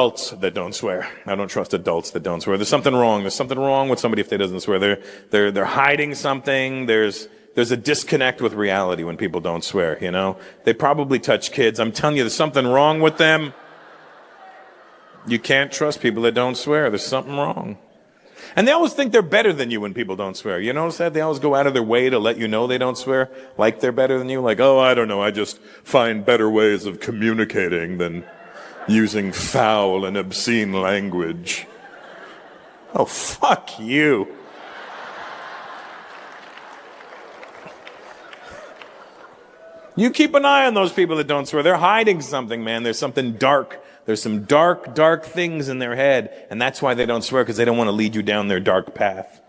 Adults that don't swear. I don't trust adults that don't swear. There's something wrong. There's something wrong with somebody if they doesn't swear. They're hiding something. There's a disconnect with reality when people don't swear, you know? They probably touch kids. I'm telling you, there's something wrong with them. You can't trust people that don't swear. There's something wrong. And they always think they're better than you when people don't swear. You notice that? They always go out of their way to let you know they don't swear, like they're better than you. Like, oh, I don't know, I just find better ways of communicating than using foul and obscene language. Oh, fuck you. You keep an eye on those people that don't swear. They're hiding something, man. There's something dark. There's some dark, dark things in their head, and that's why they don't swear, because they don't want to lead you down their dark path.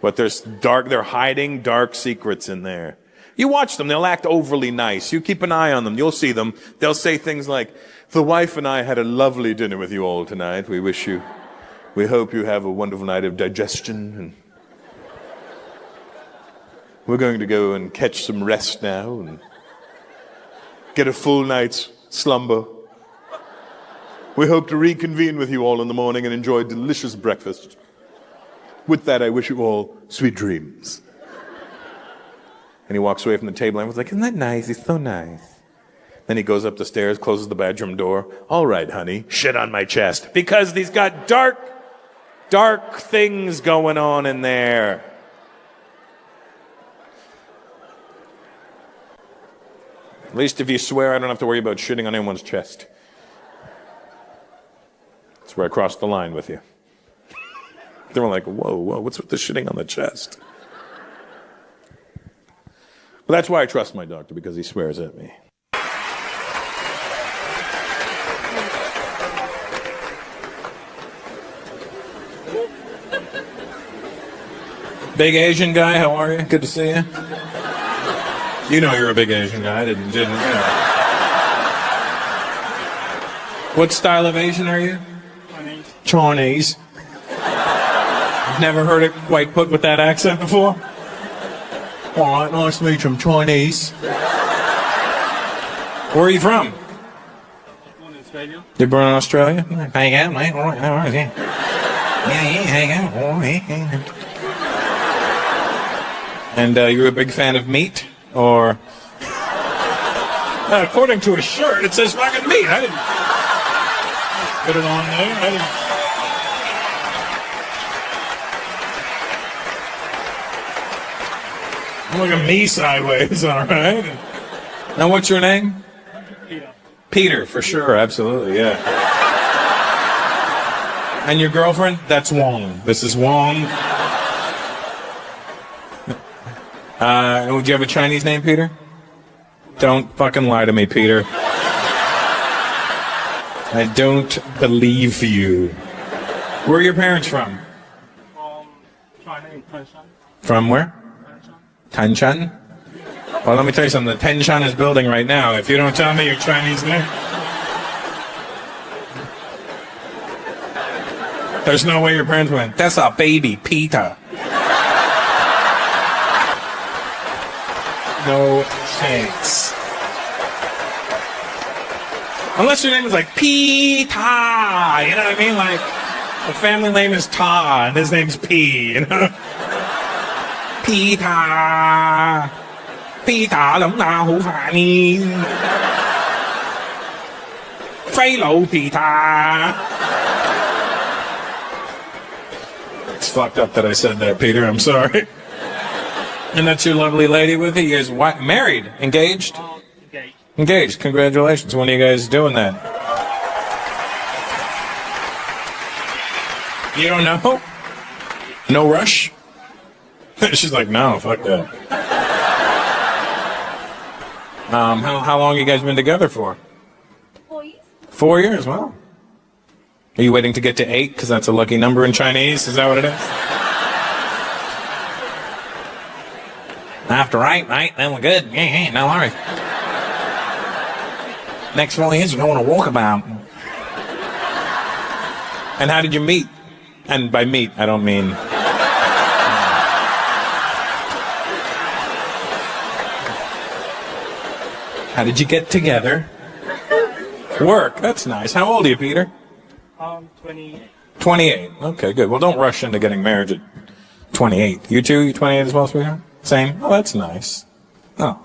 But they're hiding dark secrets in there. You watch them, they'll act overly nice. You keep an eye on them, you'll see them. They'll say things like, the wife and I had a lovely dinner with you all tonight. We hope you have a wonderful night of digestion, and we're going to go and catch some rest now, and get a full night's slumber. We hope to reconvene with you all in the morning and enjoy a delicious breakfast. With that, I wish you all sweet dreams. And he walks away from the table and was like, isn't that nice? He's so nice. Then he goes up the stairs, closes the bedroom door. All right, honey, shit on my chest. Because he's got dark, dark things going on in there. At least if you swear, I don't have to worry about shitting on anyone's chest. That's where I crossed the line with you. They were like, whoa, what's with the shitting on the chest? Well, that's why I trust my doctor, because he swears at me. Big Asian guy, how are you? Good to see you. You know you're a big Asian guy, didn't you? What style of Asian are you? Chinese. Never heard it quite put with that accent before? All right, nice to meet you. I'm Chinese. Where are you from? Born in Australia. You're born in Australia? How you going, mate? All right, how are you? Yeah, how you going? All right. And you're a big fan of meat? Or... according to a shirt, it says fucking meat. I didn't put it on there. Look at me sideways, all right? Now, what's your name? Peter. Peter, for sure, absolutely, yeah. And your girlfriend? That's Wong. This is Wong. Would you have a Chinese name, Peter? Don't fucking lie to me, Peter. I don't believe you. Where are your parents from? China and Tanshan. From where? Tanshan? Well, let me tell you something. The Tanshan is building right now. If you don't tell me your Chinese name, there's no way your parents went, that's our baby, Peter. No chance. Unless your name is like Peter, you know what I mean? Like, the family name is Ta, and his name's P, you know? Peter, Peter, 諗下好快呢 飛佬 Peter. It's fucked up that I said that, Peter. I'm sorry. And that's your lovely lady with you? You guys married? Engaged? Engaged. Engaged. Congratulations. When are you guys doing that? You don't know? No rush? She's like, no, fuck that. How long you guys been together for? 4 years. 4 years? Wow. Are you waiting to get to 8? Because that's a lucky number in Chinese? Is that what it is? After 8, mate, then we're good. Yeah, no worries. Next 4 years, you're going to walk about. And how did you meet? And by meet, I don't mean... How did you get together? Work, that's nice. How old are you, Peter? 28. 28. Okay, good. Well, don't rush into getting married at 28. You too? You 28 as well, sweetheart? Same? Oh, that's nice. Oh.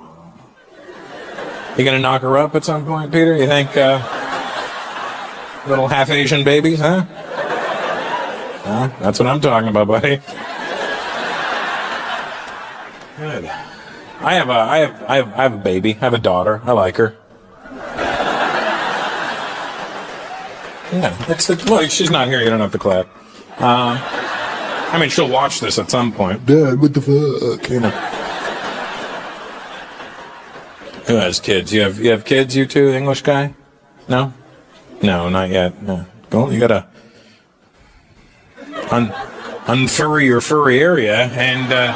You gonna knock her up at some point, Peter? You think, little half-Asian babies, huh? Huh? That's what I'm talking about, buddy. Good. I have a baby. I have a daughter. I like her. Yeah, well, she's not here. You don't have to clap. I mean, she'll watch this at some point. Dad, what the fuck? You know. Who has kids? You have kids, you two, English guy? No? No, not yet. No. Well, you gotta unfurry your furry area and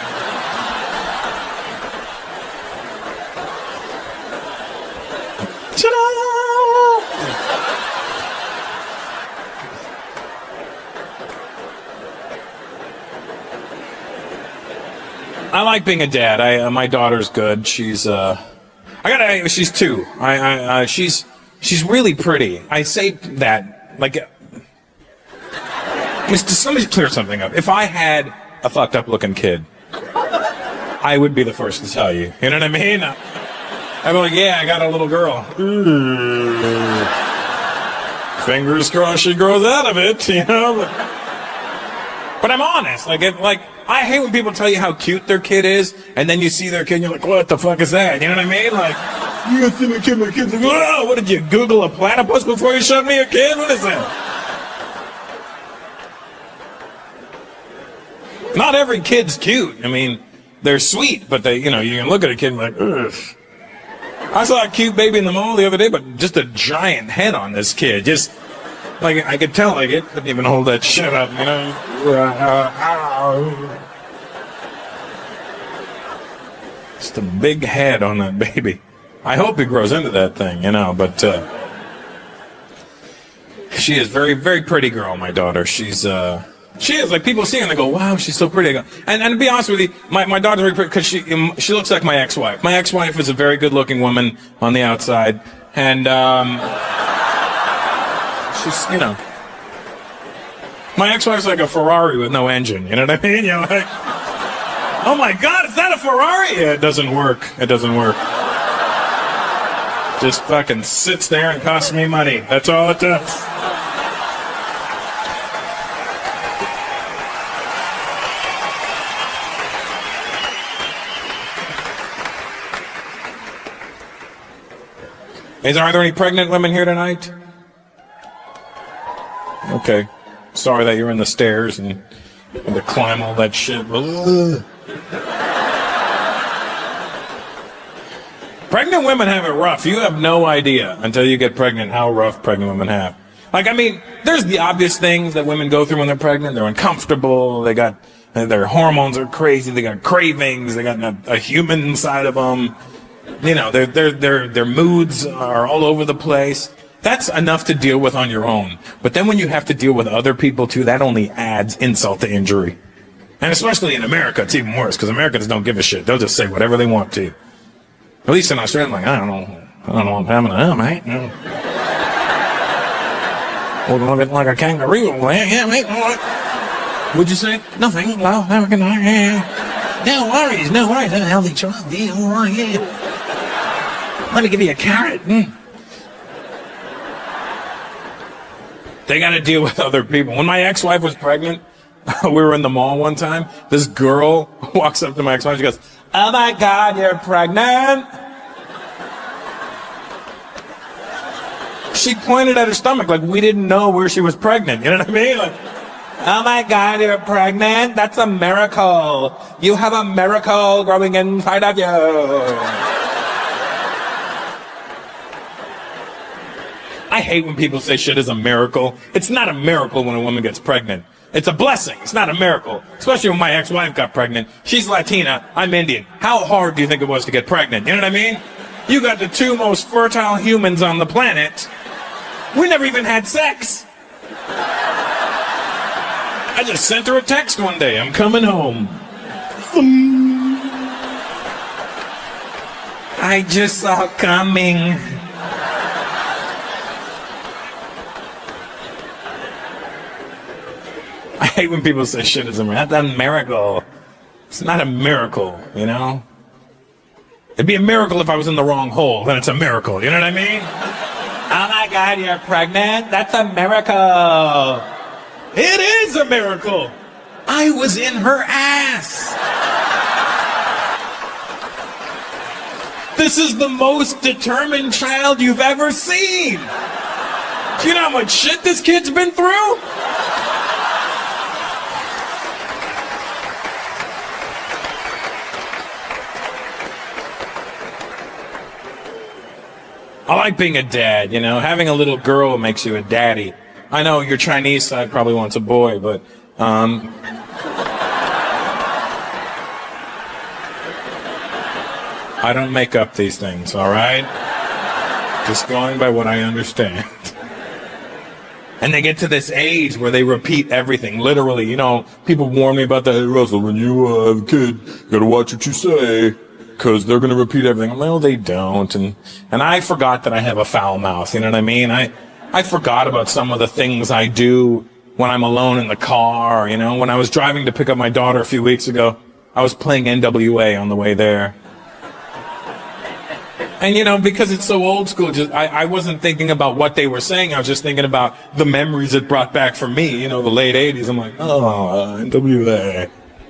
I like being a dad. My daughter's good. She's she's 2. She's really pretty. I say that like somebody clear something up. If I had a fucked up looking kid, I would be the first to tell you. You know what I mean? I'd be like, yeah, I got a little girl. Fingers crossed she grows out of it, you know? But I'm honest. I hate when people tell you how cute their kid is, and then you see their kid and you're like, what the fuck is that? You know what I mean? Like, you see my kid's like, oh, what did you Google a platypus before you showed me your kid? What is that? Not every kid's cute. I mean, they're sweet, but you can look at a kid and be like, ugh. I saw a cute baby in the mall the other day, but just a giant head on this kid. Just, like, I could tell, like, it couldn't even hold that shit up, you know? Just a big head on that baby. I hope he grows into that thing, but, she is very, very pretty girl, my daughter. She is, like, people see her and they go, wow, she's so pretty. I go, and to be honest with you, my daughter's very pretty because she looks like my ex-wife. My ex-wife is a very good-looking woman on the outside, and, she's, my ex-wife's like a Ferrari with no engine, you know what I mean? You're like, oh my God, is that a Ferrari? Yeah, it doesn't work. It doesn't work. Just fucking sits there and costs me money. That's all it does. Are there any pregnant women here tonight? Okay. Sorry that you're in the stairs and had to climb all that shit. Pregnant women have it rough. You have no idea until you get pregnant how rough pregnant women have. Like, I mean, there's the obvious things that women go through when they're pregnant. They're uncomfortable. They got, their hormones are crazy. They got cravings. They got a human inside of them. Their moods are all over the place. That's enough to deal with on your own. But then when you have to deal with other people too, that only adds insult to injury. And especially in America, it's even worse because Americans don't give a shit. They'll just say whatever they want to. At least in Australia, like, I don't know what happened to them, mate. Looking a bit like a kangaroo, yeah, mate. What'd you say? Nothing. Well, have a good night. Yeah. No worries. I'm a healthy child. Yeah, all right, yeah. Let me give you a carrot. They got to deal with other people. When my ex-wife was pregnant, we were in the mall one time. This girl walks up to my ex-wife. She goes, oh my God, you're pregnant? She pointed at her stomach like we didn't know where she was pregnant. You know what I mean? Like, oh my God, you're pregnant? That's a miracle. You have a miracle growing inside of you. I hate when people say shit is a miracle. It's not a miracle when a woman gets pregnant. It's a blessing. It's not a miracle. Especially when my ex-wife got pregnant. She's Latina. I'm Indian. How hard do you think it was to get pregnant? You know what I mean? You got the 2 most fertile humans on the planet. We never even had sex. I just sent her a text one day. I'm coming home. I just saw coming. hate when people say shit is a miracle. That's a miracle. It's not a miracle, you know? It'd be a miracle if I was in the wrong hole, then it's a miracle, you know what I mean? Oh my God, you're pregnant? That's a miracle. It is a miracle. I was in her ass. This is the most determined child you've ever seen. Do you know how much shit this kid's been through? I like being a dad, you know. Having a little girl makes you a daddy. I know your Chinese side probably wants a boy, but I don't make up these things, all right? Just going by what I understand. And they get to this age where they repeat everything, literally. You know, people warn me about that. Hey, Russell, when you have a kid, you gotta watch what you say, because they're gonna repeat everything. I'm like, no, they don't. And I forgot that I have a foul mouth, you know what I mean? I forgot about some of the things I do when I'm alone in the car, you know? When I was driving to pick up my daughter a few weeks ago, I was playing NWA on the way there. And, you know, because it's so old school, I wasn't thinking about what they were saying. I was just thinking about the memories it brought back for me, you know, the late 80s. I'm like, NWA.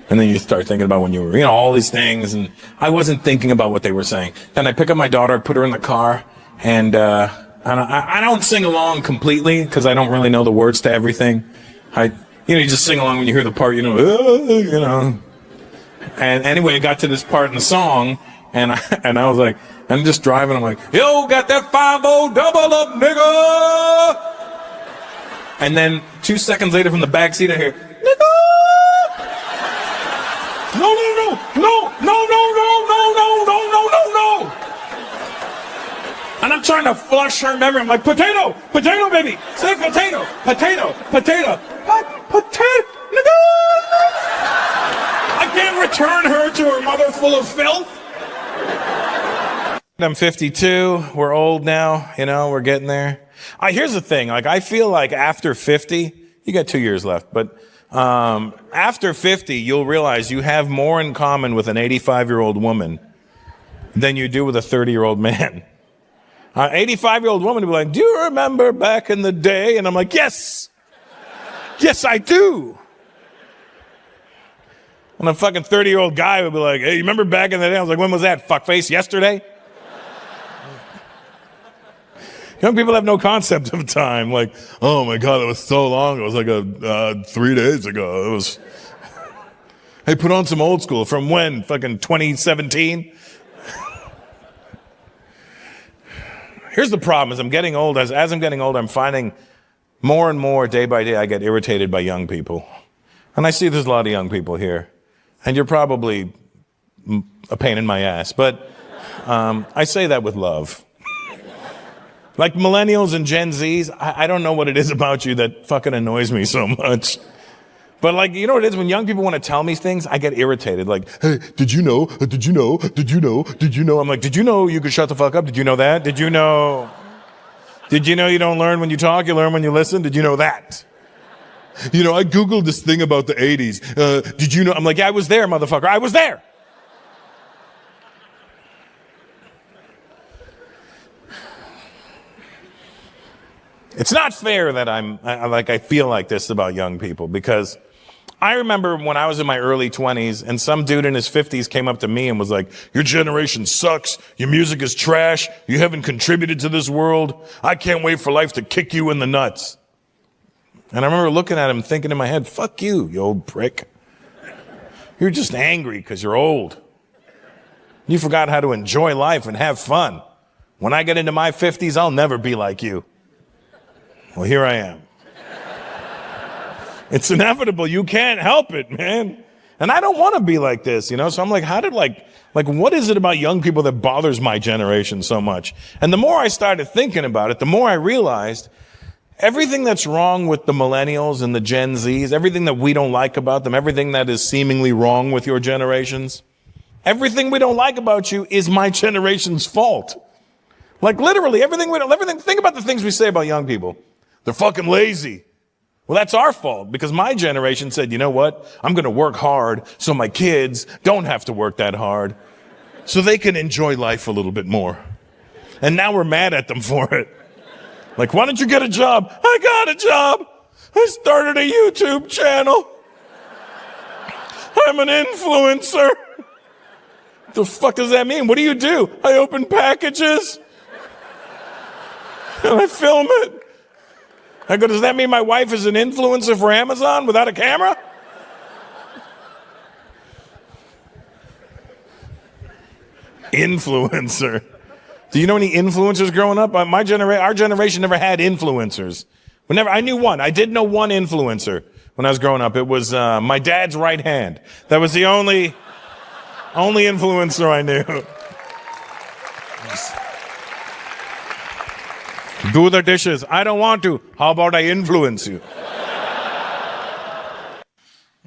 And then you start thinking about when you were, you know, all these things. And I wasn't thinking about what they were saying. Then I pick up my daughter, put her in the car, and I don't sing along completely because I don't really know the words to everything. You just sing along when you hear the part, you know. And anyway, I got to this part in the song, and I was like, I'm just driving. I'm like, yo, got that 5-0 double up, nigga. And then 2 seconds later, from the back seat, I hear, nigga. No. And I'm trying to flush her memory. I'm like, potato, baby. Say potato. Potato, nigga. I can't return her to her mother full of filth. I'm 52. We're old now. You know, we're getting there. Here's the thing. Like, I feel like after 50, you got 2 years left, but after 50, you'll realize you have more in common with an 85-year-old woman than you do with a 30-year-old man. 85-year-old woman will be like, do you remember back in the day? And I'm like, yes, I do. And a fucking 30-year-old guy would be like, hey, you remember back in the day? I was like, when was that, fuckface? Yesterday? Young people have no concept of time. Like, oh my God, it was so long. It was like 3 days ago. It was. Hey, put on some old school. From when? Fucking 2017? Here's the problem: as I'm getting old, as I'm getting older, I'm finding more and more day by day I get irritated by young people, and I see there's a lot of young people here, and you're probably a pain in my ass, but I say that with love. Like millennials and Gen Zs, I don't know what it is about you that fucking annoys me so much. But like, you know what it is? When young people want to tell me things, I get irritated. Like, hey, did you know? Did you know? Did you know? Did you know? I'm like, did you know you could shut the fuck up? Did you know that? Did you know? Did you know you don't learn when you talk, you learn when you listen? Did you know that? You know, I Googled this thing about the 80s. Did you know? I'm like, yeah, I was there, motherfucker. I was there. It's not fair that I feel like this about young people, because I remember when I was in my early 20s and some dude in his 50s came up to me and was like, your generation sucks. Your music is trash. You haven't contributed to this world. I can't wait for life to kick you in the nuts. And I remember looking at him thinking in my head, fuck you, you old prick. You're just angry because you're old. You forgot how to enjoy life and have fun. When I get into my 50s, I'll never be like you. Well, here I am. It's inevitable. You can't help it, man. And I don't want to be like this, you know? So I'm like, what is it about young people that bothers my generation so much? And the more I started thinking about it, the more I realized everything that's wrong with the millennials and the Gen Zs, everything that we don't like about them, everything that is seemingly wrong with your generations, everything we don't like about you is my generation's fault. Like literally everything, think about the things we say about young people. They're fucking lazy. Well, that's our fault because my generation said, you know what? I'm going to work hard so my kids don't have to work that hard so they can enjoy life a little bit more. And now we're mad at them for it. Like, why don't you get a job? I got a job. I started a YouTube channel. I'm an influencer. The fuck does that mean? What do you do? I open packages and I film it. I go, does that mean my wife is an influencer for Amazon without a camera? Influencer. Do you know any influencers growing up? Our generation never had influencers. I knew one. I did know one influencer when I was growing up. It was my dad's right hand. That was the only influencer I knew. Do the dishes. I don't want to. How about I influence you?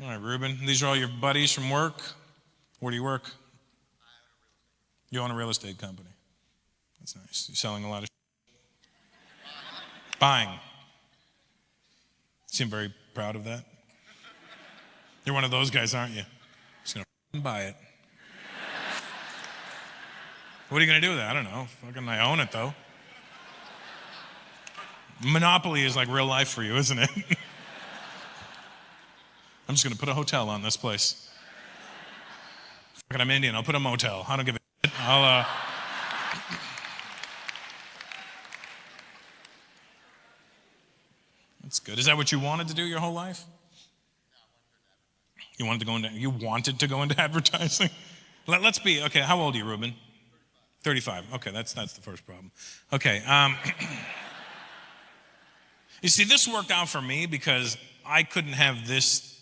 All right, Ruben. These are all your buddies from work. Where do you work? You own a real estate company. That's nice. You're selling a lot of buying. You seem very proud of that. You're one of those guys, aren't you? Just gonna buy it. What are you gonna do with that? I don't know. Fucking I own it though. Monopoly is like real life for you, isn't it? I'm just gonna put a hotel on this place. Fucking I'm Indian. I'll put a motel. I don't give a shit. That's good. Is that what you wanted to do your whole life? You wanted to go into advertising? Let's be, okay, how old are you, Ruben? 35. Okay, that's the first problem. Okay, you see, this worked out for me because I couldn't have this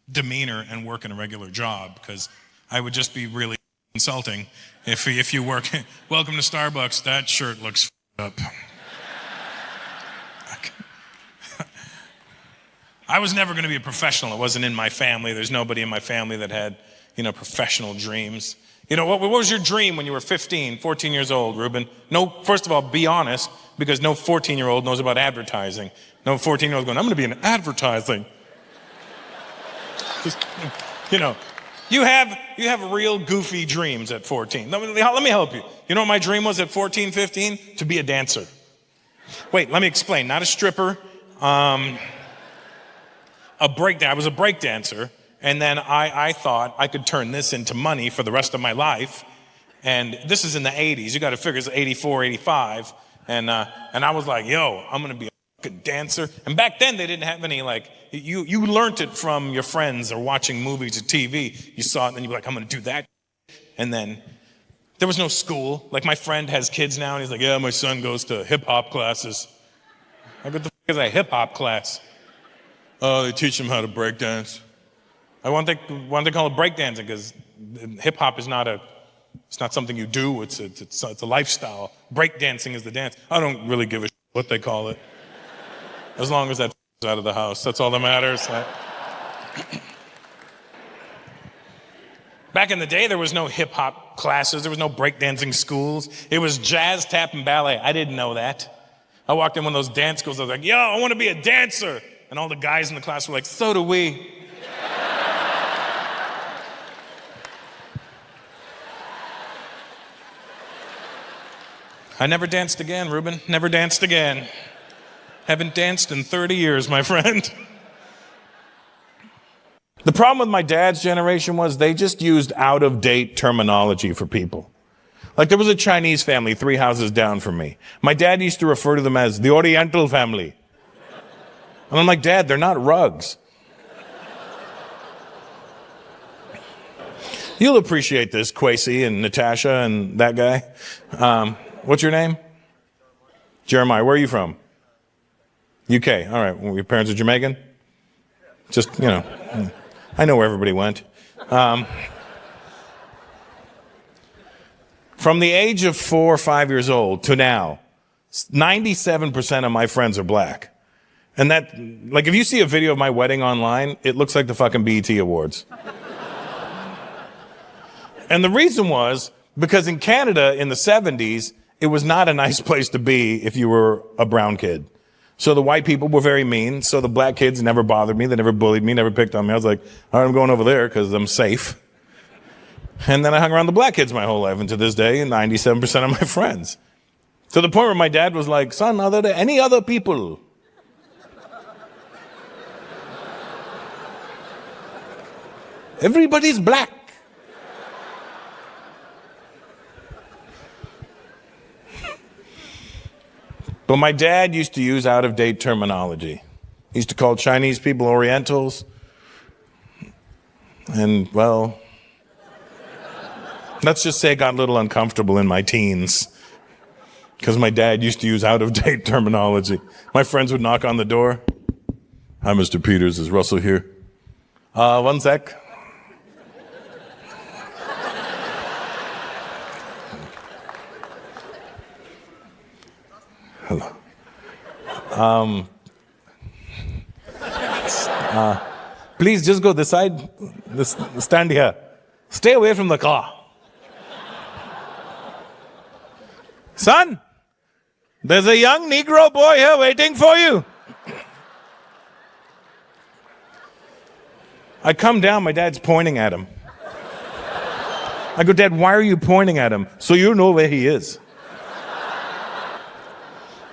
demeanor and work in a regular job because I would just be really insulting if you work, welcome to Starbucks, that shirt looks up. I was never going to be a professional. It wasn't in my family. There's nobody in my family that had, professional dreams. What was your dream when you were 15, 14 years old, Ruben? No, first of all, be honest, because no 14-year-old knows about advertising. No 14-year-old going, I'm going to be in advertising. Just, you have real goofy dreams at 14. Let me help you. You know what my dream was at 14, 15? To be a dancer. Wait, let me explain. Not a stripper. I was a break dancer, and then I thought I could turn this into money for the rest of my life. And this is in the 80s. You got to figure it's 84, 85. And I was like, yo, I'm going to be a fucking dancer. And back then they didn't have any, you learned it from your friends or watching movies or TV. You saw it and then you were like, I'm going to do that. And then there was no school. Like my friend has kids now and he's like, yeah, my son goes to hip hop classes. Like, what the fuck is a hip hop class? Oh, they teach them how to break dance. Why don't they call it break dancing? Because hip hop is not something you do. It's a lifestyle. Break dancing is the dance. I don't really give a shit what they call it. As long as that's out of the house, that's all that matters. Back in the day, there was no hip hop classes. There was no break dancing schools. It was jazz, tap, and ballet. I didn't know that. I walked in one of those dance schools. I was like, yo, I want to be a dancer. And all the guys in the class were like, so do we. I never danced again, Ruben. Never danced again. Haven't danced in 30 years, my friend. The problem with my dad's generation was they just used out-of-date terminology for people. Like there was a Chinese family 3 houses down from me. My dad used to refer to them as the Oriental family. And I'm like, Dad, they're not rugs. You'll appreciate this, Kwesi and Natasha and that guy. What's your name? Jeremiah. Where are you from? UK. All right. Well, your parents are Jamaican? Just, I know where everybody went. From the age of 4 or 5 years old to now, 97% of my friends are black. And that, if you see a video of my wedding online, it looks like the fucking BET Awards. And the reason was because in Canada in the 70s, it was not a nice place to be if you were a brown kid. So the white people were very mean. So the black kids never bothered me. They never bullied me, never picked on me. I was like, all right, I'm going over there because I'm safe. And then I hung around the black kids my whole life. And to this day, 97% of my friends. To the point where my dad was like, son, are there any other people? Everybody's black. But my dad used to use out-of-date terminology. He used to call Chinese people Orientals. And, well, let's just say it got a little uncomfortable in my teens because my dad used to use out-of-date terminology. My friends would knock on the door. Hi, Mr. Peters. Is Russell here? One sec. Hello. Please just go this side. Stand here. Stay away from the car. Son, there's a young Negro boy here waiting for you. I come down, my dad's pointing at him. I go, Dad, why are you pointing at him? So you know where he is.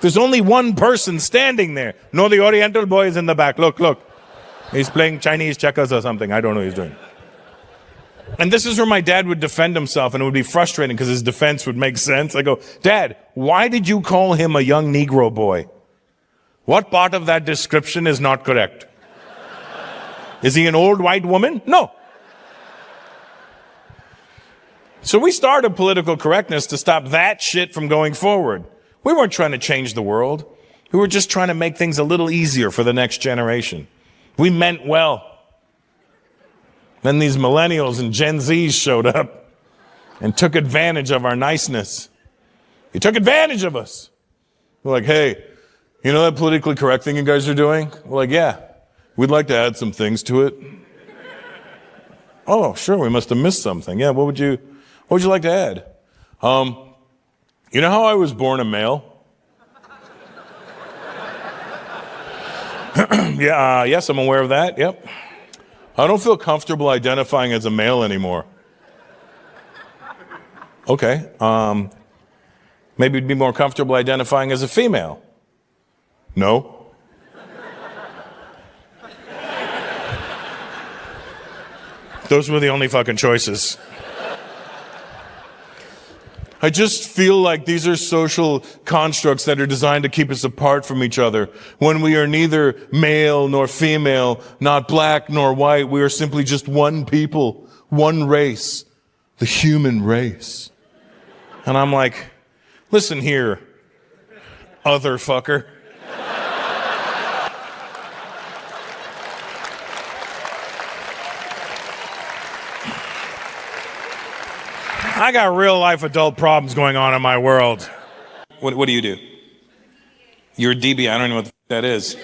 There's only one person standing there. No, the Oriental boy is in the back. Look, look. He's playing Chinese checkers or something. I don't know what he's doing. And this is where my dad would defend himself, and it would be frustrating because his defense would make sense. I go, Dad, why did you call him a young Negro boy? What part of that description is not correct? Is he an old white woman? No. So we started political correctness to stop that shit from going forward. We weren't trying to change the world. We were just trying to make things a little easier for the next generation. We meant well. Then these millennials and Gen Zs showed up and took advantage of our niceness. He took advantage of us. We're like, hey, you know that politically correct thing you guys are doing? We're like, yeah, we'd like to add some things to it. Oh, sure, we must have missed something. Yeah, what would you like to add? You know how I was born a male? Yeah, yes, I'm aware of that. Yep. I don't feel comfortable identifying as a male anymore. Okay. Maybe you'd be more comfortable identifying as a female. No. Those were the only fucking choices. I just feel like these are social constructs that are designed to keep us apart from each other. When we are neither male nor female, not black nor white, we are simply just one people, one race, the human race. And I'm like, listen here, other fucker. I got real life adult problems going on in my world. What do you do? You're a DB. I don't know what that is.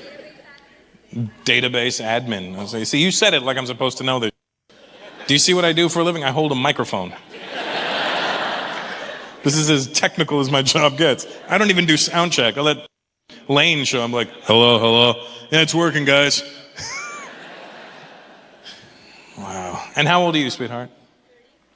Database admin. I was like, see, you said it like I'm supposed to know this. Do you see what I do for a living? I hold a microphone. This is as technical as my job gets. I don't even do sound check. I let Lane show. I'm like, hello, hello. Yeah, it's working, guys. Wow. And how old are you, sweetheart?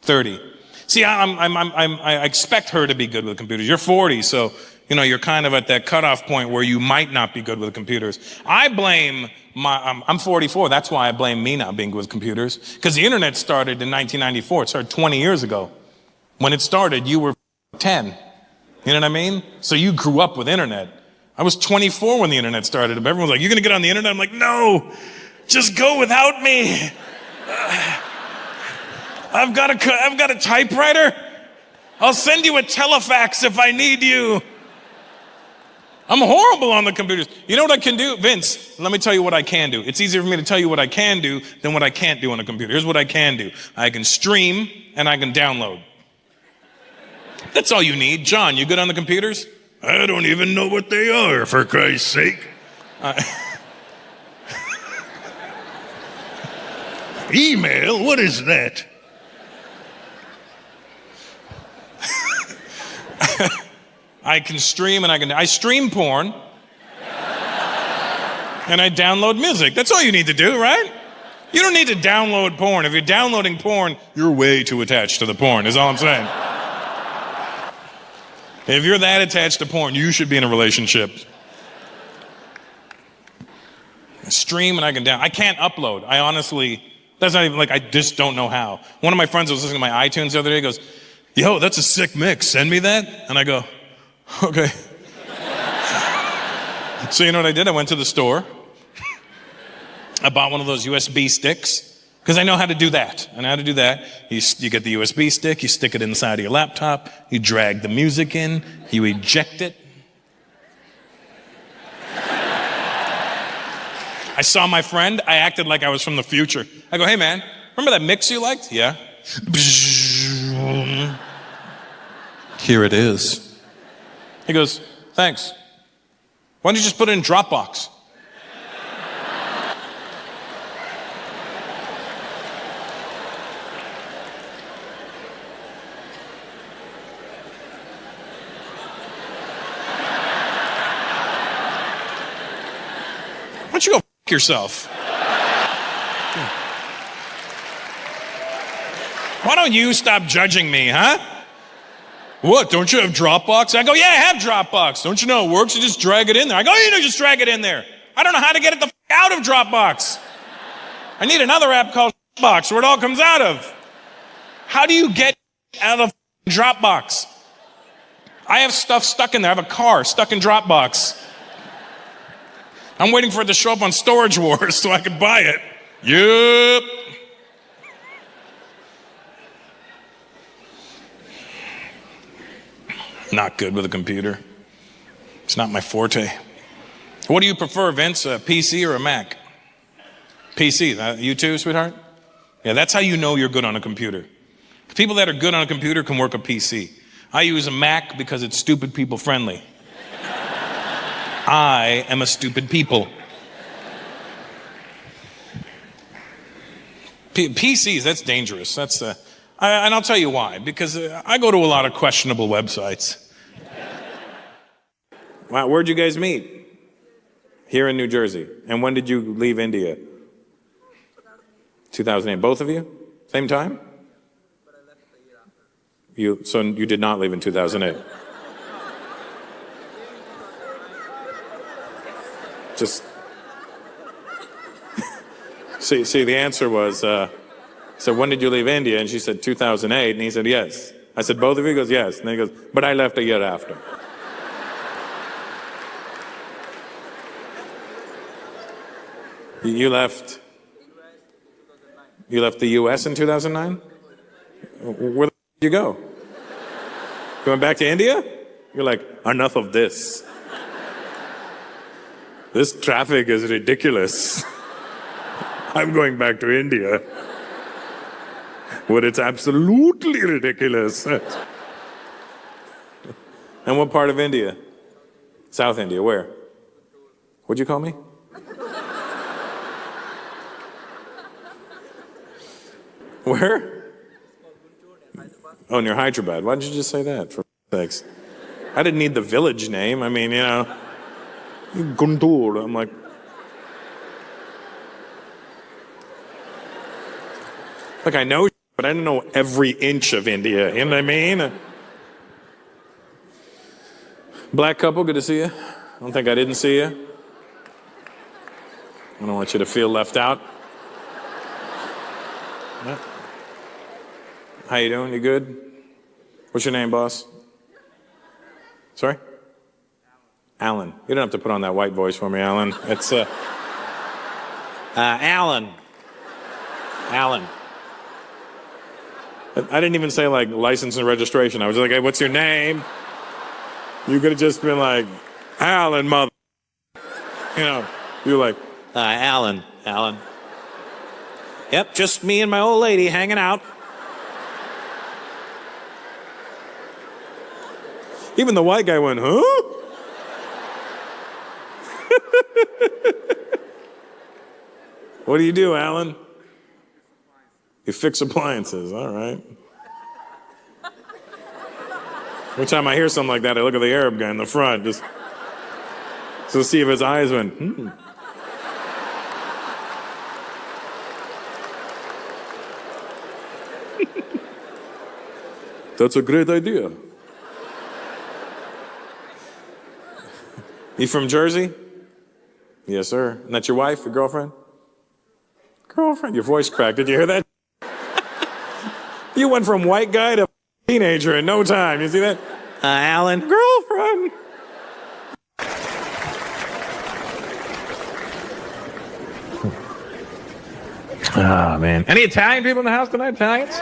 30. See, I expect her to be good with computers. You're 40, so, you're kind of at that cutoff point where you might not be good with computers. I blame I'm 44, that's why I blame me not being good with computers. Because the internet started in 1994, it started 20 years ago. When it started, you were 10. You know what I mean? So you grew up with internet. I was 24 when the internet started. Everyone's like, you're gonna get on the internet? I'm like, no, just go without me. I've got a typewriter. I'll send you a telefax if I need you. I'm horrible on the computers. You know what I can do? Vince, let me tell you what I can do. It's easier for me to tell you what I can do than what I can't do on a computer. Here's what I can do. I can stream and I can download. That's all you need. John, you good on the computers? I don't even know what they are, for Christ's sake. Email? What is that? I can stream and I stream porn. and I download music. That's all you need to do, right? You don't need to download porn. If you're downloading porn, you're way too attached to the porn, is all I'm saying. If you're that attached to porn, you should be in a relationship. I stream and I can't upload. I honestly, that's not even like, I just don't know how. One of my friends was listening to my iTunes the other day, he goes, yo, that's a sick mix, send me that. And I go, okay. So you know what I did? I went to the store. I bought one of those USB sticks because I know how to do that. I know how to do that. You get the USB stick, you stick it inside of your laptop, you drag the music in, you eject it. I saw my friend, I acted like I was from the future. I go, hey man, remember that mix you liked? Yeah. Here it is. He goes, thanks. Why don't you just put it in Dropbox? Why don't you go f*** yourself? Why don't you stop judging me, huh? What, don't you have Dropbox? I go, yeah, I have Dropbox. Don't you know it works? You just drag it in there. I go, you know, just drag it in there. I don't know how to get it the f*** out of Dropbox. I need another app called Dropbox where it all comes out of. How do you get out of Dropbox? I have stuff stuck in there. I have a car stuck in Dropbox. I'm waiting for it to show up on Storage Wars so I can buy it. Yep. Not good with a computer. It's not my forte. What do you prefer, Vince, a PC or a Mac? PC, you too, sweetheart? Yeah, that's how you know you're good on a computer. People that are good on a computer can work a PC. I use a Mac because it's stupid people friendly. I am a stupid people. PCs, that's dangerous. And I'll tell you why. Because I go to a lot of questionable websites. Wow, where'd you guys meet? Here in New Jersey. And when did you leave India? 2008. Both of you? Same time? So you did not leave in 2008? Just see, the answer was, so when did you leave India? And she said 2008, and he said yes. I said, both of you? He goes, yes. And then he goes, but I left a year after. You left the U.S. in 2009? Where the did you go? Going back to India? You're like, enough of this. This traffic is ridiculous. I'm going back to India, where it's absolutely ridiculous. And what part of India? South India, where? What'd you call me? Where? Oh, near Hyderabad. Why did you just say that, for sakes? I didn't need the village name. I mean, you know, Guntur. I'm like, I know, but I don't know every inch of India. You know what I mean? Black couple, good to see you. I don't think I didn't see you. I don't want you to feel left out. Yeah. How you doing? You good? What's your name, boss? Sorry? Alan. You don't have to put on that white voice for me, Alan. It's Alan. Alan. I didn't even say like license and registration. I was like, hey, what's your name? You could have just been like, Alan, mother. You know, you're like, Alan. Yep, just me and my old lady hanging out. Even the white guy went, huh? What do you do, Alan? You fix appliances, all right. Every time I hear something like that, I look at the Arab guy in the front, just to see if his eyes went, That's a great idea. You from Jersey? Yes, sir. And that's your wife, your girlfriend? Girlfriend. Your voice cracked. Did you hear that? You went from white guy to teenager in no time. You see that? Alan. Girlfriend. Ah, man. Any Italian people in the house tonight? Italians?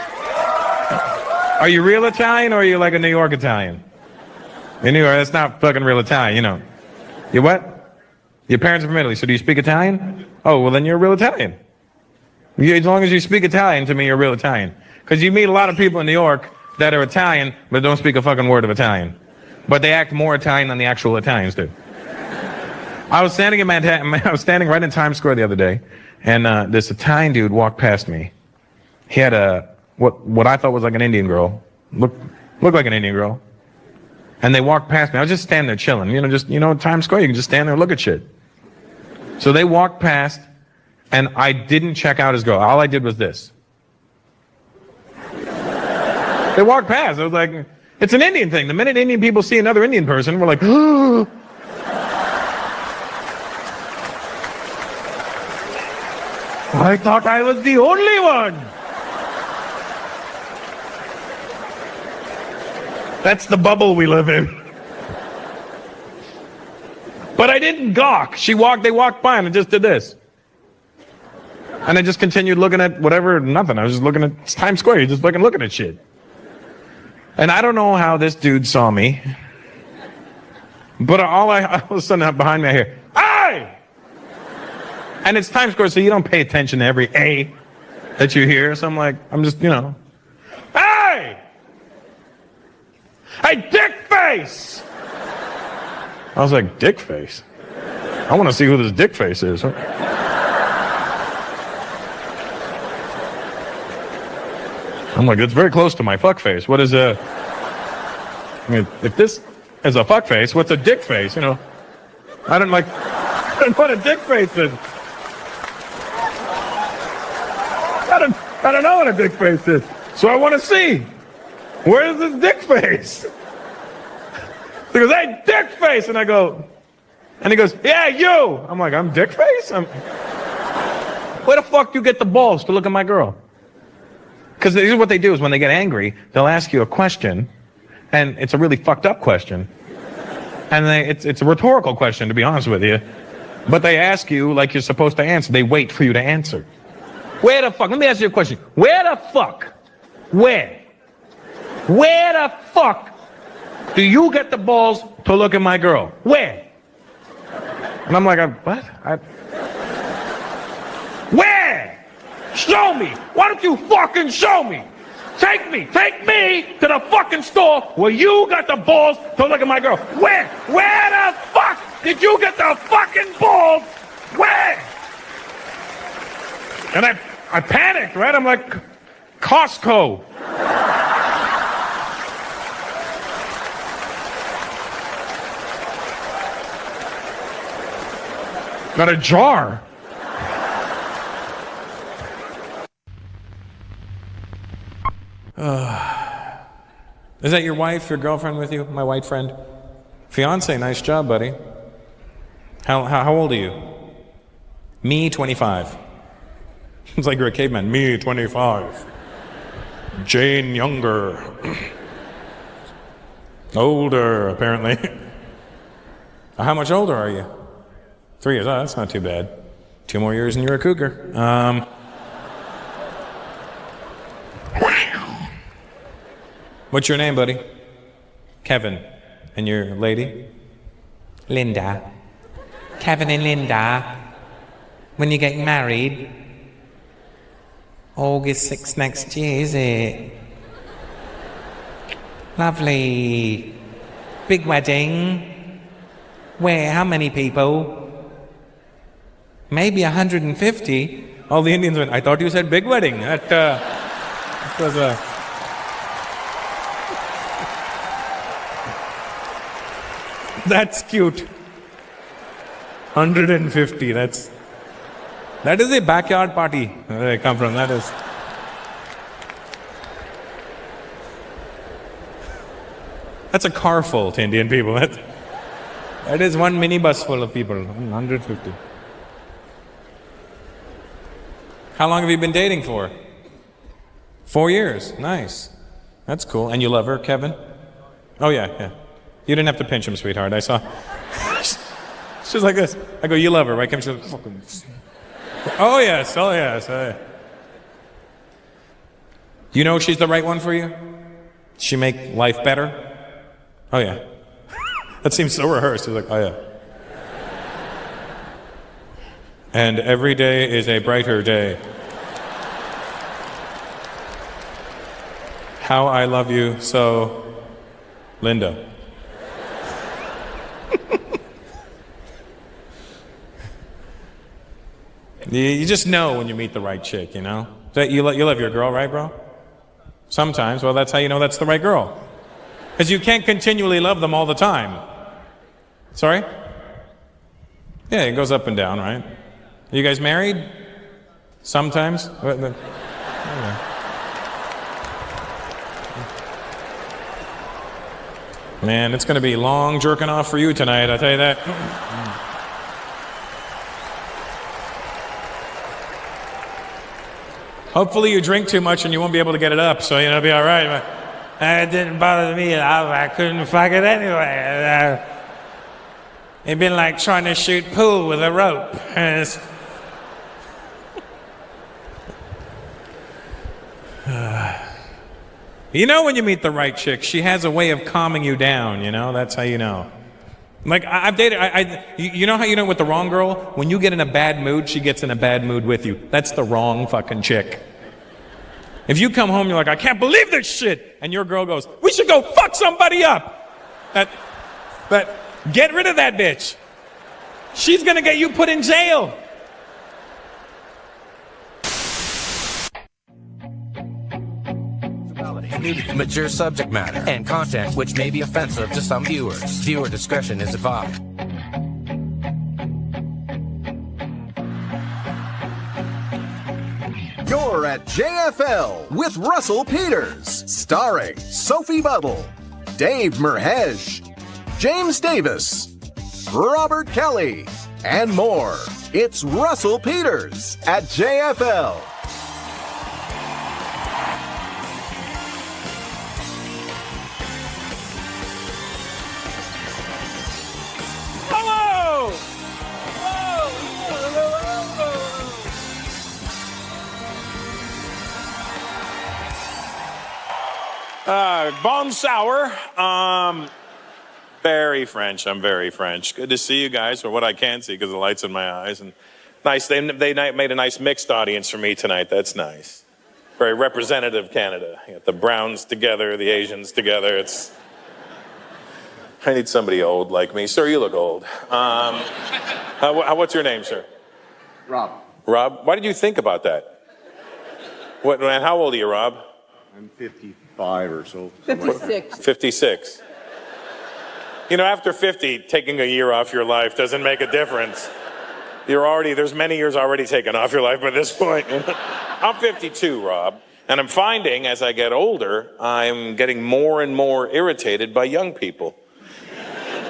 Are you real Italian or are you like a New York Italian? In New York, that's not fucking real Italian, you know. You what? Your parents are from Italy, so do you speak Italian? Oh, well then you're a real Italian. As long as you speak Italian, to me, you're a real Italian. Because you meet a lot of people in New York that are Italian, but don't speak a fucking word of Italian. But they act more Italian than the actual Italians do. I was standing in Manhattan, I was standing right in Times Square the other day, and this Italian dude walked past me. He had what I thought was like an Indian girl. Looked like an Indian girl. And they walked past me. I was just standing there chilling. Times Square, you can just stand there and look at shit. So they walked past, and I didn't check out his girl. All I did was this. They walked past. I was like, it's an Indian thing. The minute Indian people see another Indian person, we're like, oh. I thought I was the only one. That's the bubble we live in. But I didn't gawk. They walked by and I just did this. And I just continued looking at whatever, nothing. I was just looking at Times Square. You're just fucking looking at shit. And I don't know how this dude saw me. But all of a sudden behind me I hear, "Hey!" And it's Times Square, so you don't pay attention to every A that you hear. So I'm just, "Hey! Hey, dick face!" I was like, dick face? I want to see who this dick face is. Huh? I'm like, it's very close to my fuck face. What is I mean, if this is a fuck face, what's a dick face? I don't know what a dick face is. I don't know what a dick face is. So I want to see. Where is this dick face? He goes, "Hey, dick face!" And I go, and he goes, "Yeah, you!" I'm like, "I'm dick face?" Where the fuck do you get the balls to look at my girl? Because this is what they do is when they get angry, they'll ask you a question, and it's a really fucked up question. And it's a rhetorical question, to be honest with you. But they ask you like you're supposed to answer. They wait for you to answer. Where the fuck? Let me ask you a question. Where the fuck? Where the fuck do you get the balls to look at my girl? Where? And I'm like, what? Where? Show me. Why don't you fucking show me? Take me to the fucking store where you got the balls to look at my girl. Where the fuck did you get the fucking balls? Where? And I panicked, right? I'm like, Costco. Got a jar. Is that your wife, your girlfriend with you? My white friend? Fiance, nice job, buddy. How old are you? Me, 25. It's like you're a caveman. Me, 25. Jane, younger. Older, apparently. How much older are you? 3 years. Oh, that's not too bad. 2 more years and you're a cougar. What's your name, buddy? Kevin. And your lady? Linda. Kevin and Linda. When you're getting married? August 6th next year, is it? Lovely. Big wedding. Where? How many people? Maybe 150. All the Indians went, I thought you said big wedding. That was a... That's cute. 150, that is a backyard party where I come from, that is. That's a car full to Indian people. That is one minibus full of people. 150. How long have you been dating for? 4 years. Nice. That's cool. And you love her, Kevin? Oh, yeah. You didn't have to pinch him, sweetheart. I saw. She's like this. I go, you love her, right, Kevin? She's like, fucking. Oh, yes. You know she's the right one for you? She make life better? Oh, yeah. That seems so rehearsed. She's like, oh, yeah. And every day is a brighter day. How I love you so, Linda. You just know when you meet the right chick, you know? You love your girl, right, bro? Sometimes. Well, that's how you know that's the right girl. Because you can't continually love them all the time. Sorry? Yeah, it goes up and down, right? Are you guys married? Sometimes? Man, it's going to be long jerking off for you tonight, I'll tell you that. Hopefully you drink too much and you won't be able to get it up, so it'll be all right. It didn't bother me. I couldn't fuck it anyway. It'd been like trying to shoot pool with a rope. You know when you meet the right chick, she has a way of calming you down, you know? That's how you know. Like, I've dated, you know how you know with the wrong girl? When you get in a bad mood, she gets in a bad mood with you. That's the wrong fucking chick. If you come home, you're like, I can't believe this shit. And your girl goes, we should go fuck somebody up. But get rid of that bitch. She's gonna get you put in jail. Nudity, mature subject matter, and content which may be offensive to some viewers. Viewer discretion is advised. You're at JFL with Russell Peters, starring Sophie Buttle, Dave Merhej, James Davis, Robert Kelly, and more. It's Russell Peters at JFL. Bon sour. Very French. I'm very French. Good to see you guys, or what I can see because the light's in my eyes. And nice. They made a nice mixed audience for me tonight. That's nice. Very representative Canada. You got the Browns together, the Asians together. I need somebody old like me. Sir, you look old. What's your name, sir? Rob. Rob? Why did you think about that? How old are you, Rob? I'm 55 or so. 56. 56. You know, after 50, taking a year off your life doesn't make a difference. There's many years already taken off your life by this point. I'm 52, Rob, and I'm finding as I get older, I'm getting more and more irritated by young people.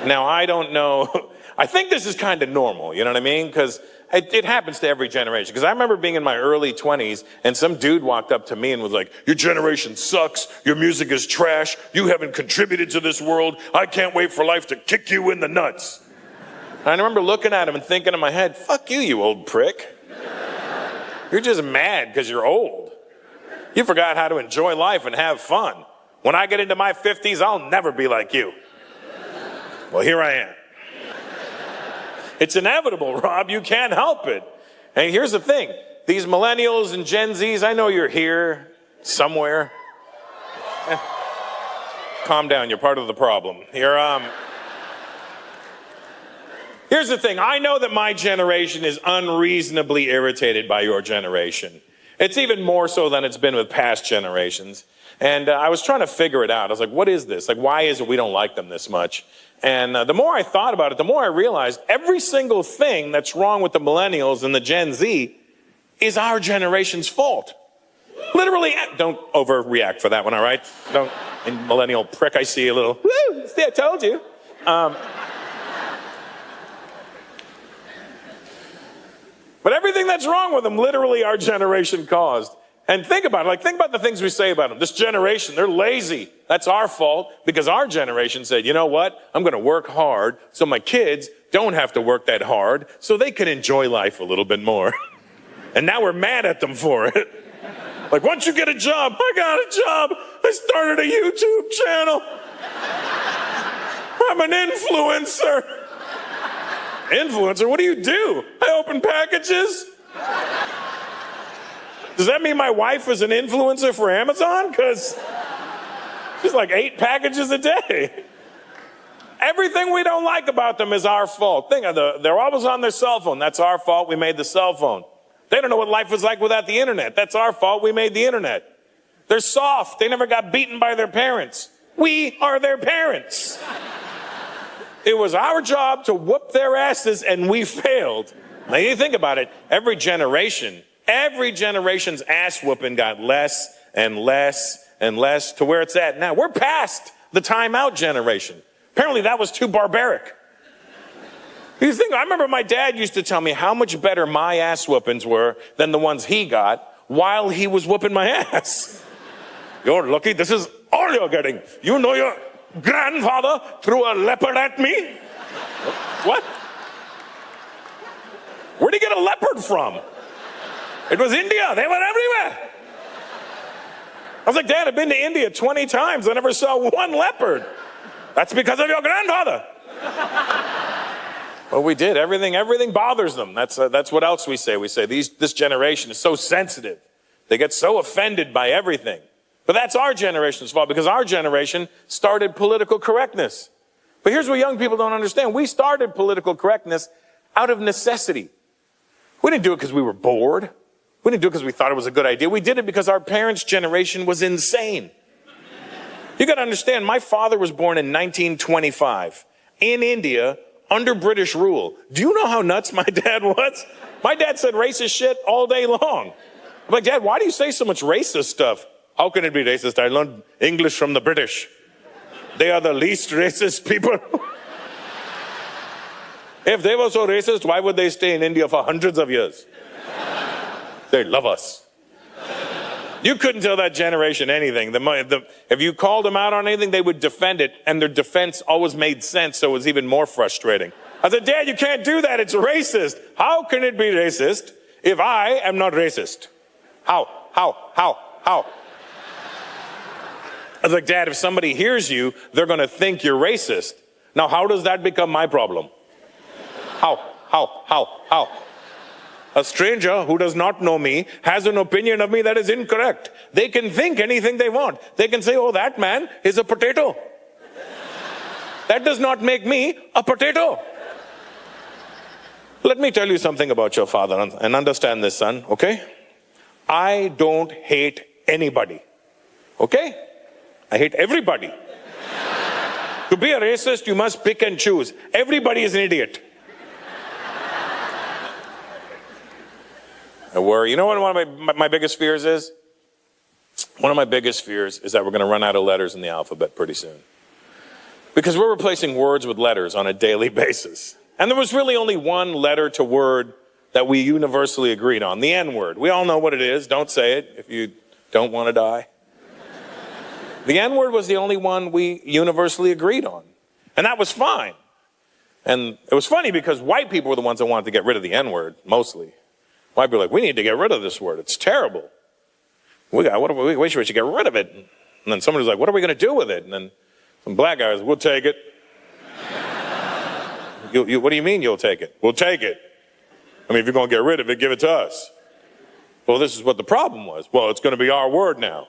Now, I don't know. I think this is kind of normal, you know what I mean? Because it happens to every generation. Because I remember being in my early 20s, and some dude walked up to me and was like, your generation sucks, your music is trash, you haven't contributed to this world, I can't wait for life to kick you in the nuts. And I remember looking at him and thinking in my head, fuck you, you old prick. You're just mad because you're old. You forgot how to enjoy life and have fun. When I get into my 50s, I'll never be like you. Well, here I am. It's inevitable, Rob. You can't help it. And here's the thing. These millennials and Gen Zs, I know you're here somewhere. Calm down. You're part of the problem. Here's the thing. I know that my generation is unreasonably irritated by your generation. It's even more so than it's been with past generations. And I was trying to figure it out. I was like, what is this? Like, why is it we don't like them this much? And the more I thought about it, the more I realized every single thing that's wrong with the millennials and the Gen Z is our generation's fault. Literally, don't overreact for that one, all right? Don't. And millennial prick, I see a little, woo, see, I told you. But everything that's wrong with them, literally our generation caused. And think about it, think about the things we say about them. This generation, they're lazy. That's our fault because our generation said, you know what? I'm going to work hard so my kids don't have to work that hard so they can enjoy life a little bit more. And now we're mad at them for it. Like, once you get a job, I got a job. I started a YouTube channel. I'm an influencer. Influencer? What do you do? I open packages. Does that mean my wife is an influencer for Amazon? Because she's like 8 packages a day. Everything we don't like about them is our fault. Think of they're always on their cell phone. That's our fault. We made the cell phone. They don't know what life was like without the internet. That's our fault. We made the internet. They're soft. They never got beaten by their parents. We are their parents. It was our job to whoop their asses, and we failed. Now, you think about it. Every generation's ass whooping got less and less and less to where it's at now. We're past the timeout generation. Apparently, that was too barbaric. You think, I remember my dad used to tell me how much better my ass whoopings were than the ones he got while he was whooping my ass. You're lucky this is all you're getting. You know your grandfather threw a leopard at me? What? Where'd he get a leopard from? It was India. They were everywhere. I was like, Dad, I've been to India 20 times. I never saw one leopard. That's because of your grandfather. Well, we did. Everything bothers them. That's what else we say. We say this generation is so sensitive. They get so offended by everything. But that's our generation's fault because our generation started political correctness. But here's what young people don't understand. We started political correctness out of necessity. We didn't do it because we were bored. We didn't do it because we thought it was a good idea. We did it because our parents' generation was insane. You got to understand, my father was born in 1925 in India under British rule. Do you know how nuts my dad was? My dad said racist shit all day long. I'm like, Dad, why do you say so much racist stuff? How can it be racist? I learned English from the British. They are the least racist people. If they were so racist, why would they stay in India for hundreds of years? They love us. You couldn't tell that generation anything. If you called them out on anything, they would defend it, and their defense always made sense, so it was even more frustrating. I said, Dad, you can't do that. It's racist. How can it be racist if I am not racist? How? I was like, Dad, if somebody hears you, they're going to think you're racist. Now, how does that become my problem? How? A stranger who does not know me has an opinion of me that is incorrect. They can think anything they want. They can say, oh, that man is a potato. That does not make me a potato. Let me tell you something about your father and understand this, son, okay? I don't hate anybody, okay? I hate everybody. To be a racist, you must pick and choose. Everybody is an idiot. I worry. You know what one of my biggest fears is? One of my biggest fears is that we're going to run out of letters in the alphabet pretty soon. Because we're replacing words with letters on a daily basis. And there was really only one letter to word that we universally agreed on, the N-word. We all know what it is. Don't say it if you don't want to die. The N-word was the only one we universally agreed on. And that was fine. And it was funny because white people were the ones that wanted to get rid of the N-word, mostly. White people were like, we need to get rid of this word. It's terrible. We should get rid of it. And then somebody was like, what are we going to do with it? And then some black guys, we'll take it. What do you mean you'll take it? We'll take it. I mean, if you're going to get rid of it, give it to us. Well, this is what the problem was. Well, it's going to be our word now.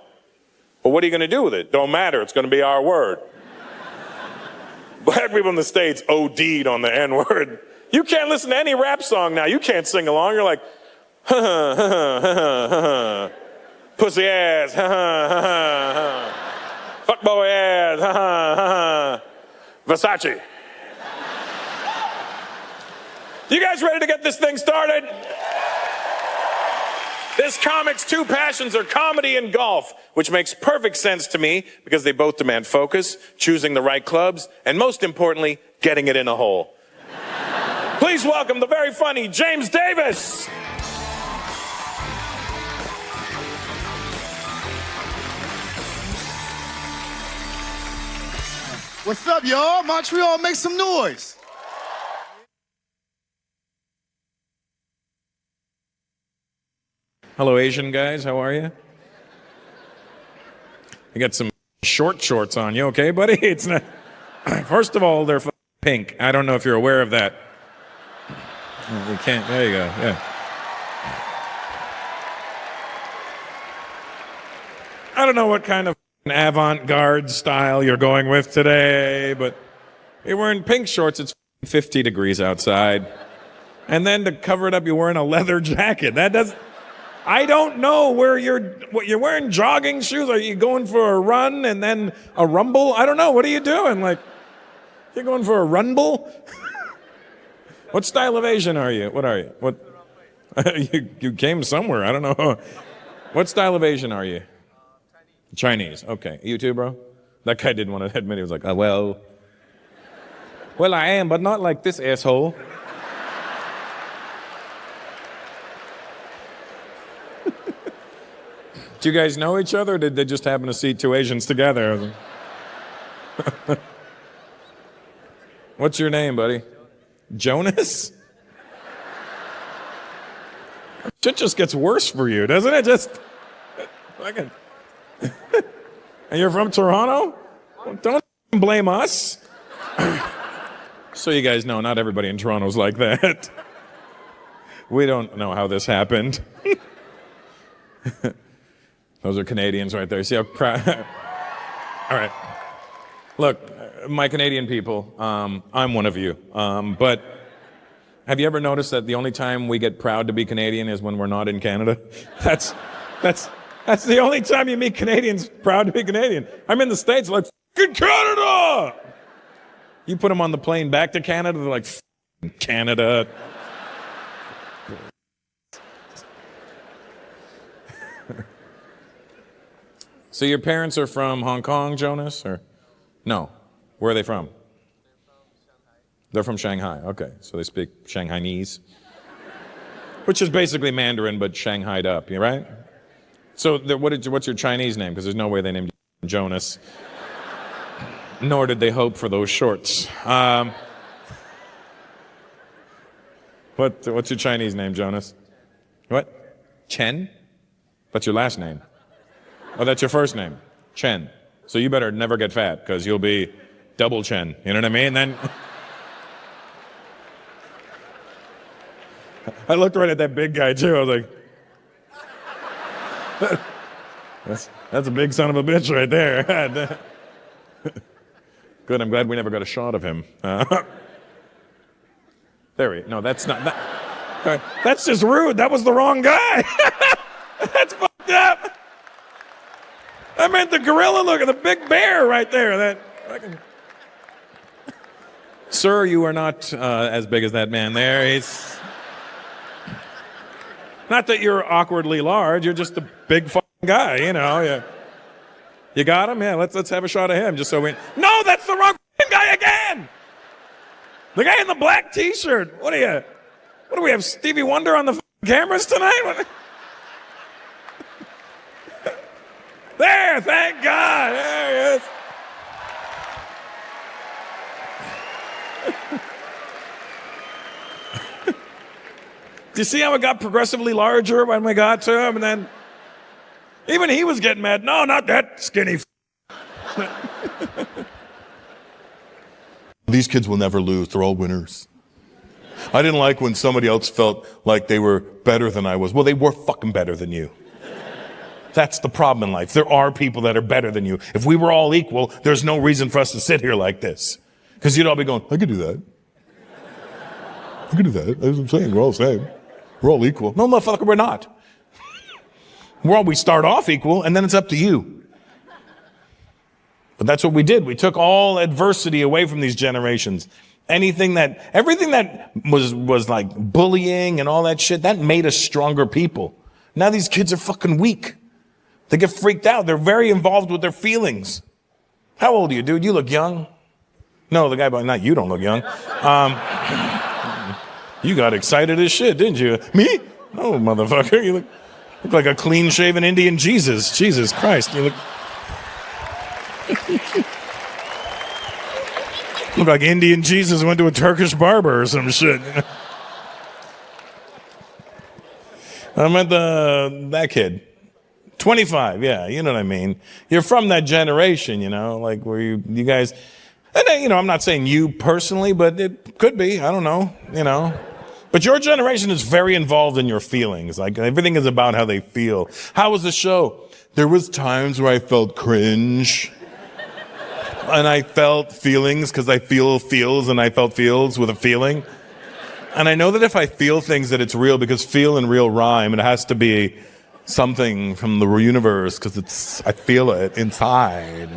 Well, what are you going to do with it? Don't matter. It's going to be our word. Black people in the States OD'd on the N-word. You can't listen to any rap song now. You can't sing along. You're like, pussy ass, fuck boy ass, Versace. You guys ready to get this thing started? This comic's two passions are comedy and golf, which makes perfect sense to me because they both demand focus, choosing the right clubs, and most importantly, getting it in a hole. Please welcome the very funny James Davis. What's up, y'all? Montreal, make some noise. Hello, Asian guys. How are you? You got some short shorts on. You okay, buddy? It's not. First of all, they're pink. I don't know if you're aware of that. You can't. There you go. Yeah. I don't know what kind of avant-garde style you're going with today, but you're wearing pink shorts. It's 50 degrees outside, and then to cover it up, you're wearing a leather jacket. That does. I don't know what you're wearing jogging shoes. Are you going for a run and then a rumble? I don't know. What are you doing? Like, you're going for a rumble? What style of Asian are you? What are you? What? You came somewhere. I don't know. What style of Asian are you? Chinese. Okay. You too, bro? That guy didn't want to admit. He was like, well, I am, but not like this asshole. Do you guys know each other, or did they just happen to see two Asians together? What's your name, buddy? Jonas? Shit just gets worse for you, doesn't it? Just fucking. And you're from Toronto? Don't blame us. So you guys know, not everybody in Toronto's like that. We don't know how this happened. Those are Canadians right there. See how proud. All right. Look, my Canadian people, I'm one of you. But have you ever noticed that the only time we get proud to be Canadian is when we're not in Canada? That's the only time you meet Canadians proud to be Canadian. I'm in the States, like, fucking Canada! You put them on the plane back to Canada, they're like, fucking Canada. So your parents are from Hong Kong, Jonas, or no? Where are they from? They're from Shanghai. Okay, so they speak Shanghainese, which is basically Mandarin but Shanghaied up. You right? So what's your Chinese name? Because there's no way they named you Jonas. Nor did they hope for those shorts. What's your Chinese name, Jonas? What? Chen? That's your last name. Oh, that's your first name, Chen. So you better never get fat, because you'll be double Chen. You know what I mean? Then I looked right at that big guy too. I was like, that's a big son of a bitch right there. Good. I'm glad we never got a shot of him. No, that's not. That's just rude. That was the wrong guy. That's fucked up. I meant the gorilla. Look at the big bear right there. Sir, you are not as big as that man there. He's not that you're awkwardly large. You're just a big fucking guy. You know. Yeah. You got him? Yeah. Let's have a shot of him, just so we. No, that's the wrong guy again. The guy in the black T-shirt. What do we have? Stevie Wonder on the cameras tonight? There, thank God. There he is. Do you see how it got progressively larger when we got to him? And then even he was getting mad. No, not that skinny. These kids will never lose. They're all winners. I didn't like when somebody else felt like they were better than I was. Well, they were fucking better than you. That's the problem in life. There are people that are better than you. If we were all equal, there's no reason for us to sit here like this. Because you'd all be going, I could do that. I could do that. That's what I'm saying. We're all the same. We're all equal. No, motherfucker, we're not. We start off equal, and then it's up to you. But that's what we did. We took all adversity away from these generations. Everything that was like bullying and all that shit, that made us stronger people. Now these kids are fucking weak. They get freaked out. They're very involved with their feelings. How old are you, dude? You look young. No, the guy, not you don't look young. You got excited as shit, didn't you? Me? No, motherfucker. You look like a clean-shaven Indian Jesus. Jesus Christ. You look like Indian Jesus went to a Turkish barber or some shit. I meant that kid. 25, yeah, you know what I mean. You're from that generation, you know, like where you guys, and then, you know, I'm not saying you personally, but it could be, I don't know, you know. But your generation is very involved in your feelings. Like everything is about how they feel. How was the show? There was times where I felt cringe. And I felt feelings because I feel feels and I felt feels with a feeling. And I know that if I feel things that it's real, because feel and real rhyme, it has to be something from the universe because I feel it inside.